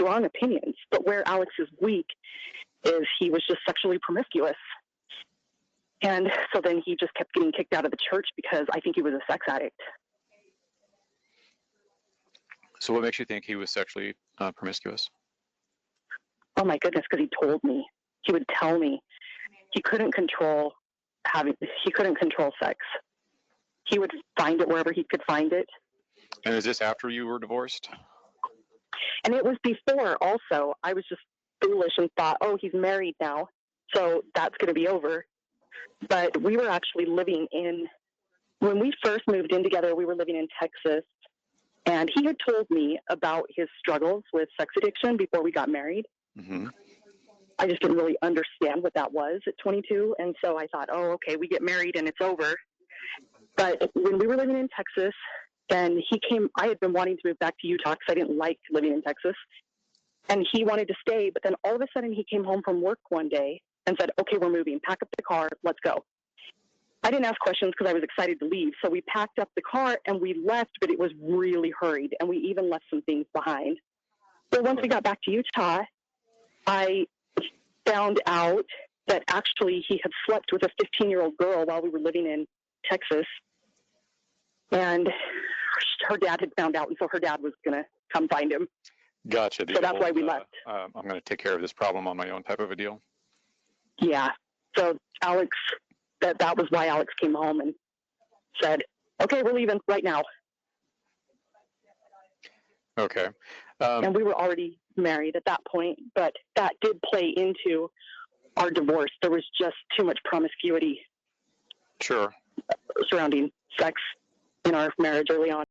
strong opinions. But where Alex is weak is he was just sexually promiscuous. And so then he just kept getting kicked out of the church because I think he was a sex addict. So what makes you think he was sexually promiscuous? Oh my goodness, because he told me. He would tell me. He couldn't control sex. He would find it wherever he could find it. And is this after you were divorced? And it was before also. I was just foolish and thought, oh, he's married now, so that's going to be over. But we were actually when we first moved in together, we were living in Texas. And he had told me about his struggles with sex addiction before we got married. Mm-hmm. I just didn't really understand what that was at 22. And so I thought, oh, okay, we get married and it's over. But when we were living in Texas, then he came. I had been wanting to move back to Utah because I didn't like living in Texas. And he wanted to stay. But then all of a sudden he came home from work one day and said, okay, we're moving. Pack up the car. Let's go. I didn't ask questions because I was excited to leave. So we packed up the car and we left, but it was really hurried. And we even left some things behind. So once we got back to Utah, I found out that actually he had slept with a 15-year-old girl while we were living in Texas. And her dad had found out, and so her dad was going to come find him. Gotcha. So that's why we left. I'm going to take care of this problem on my own type of a deal. Yeah. So Alex, that was why Alex came home and said, okay, we're leaving right now. Okay. And we were already married at that point, but that did play into our divorce. There was just too much promiscuity. Sure. Surrounding sex in our marriage early on.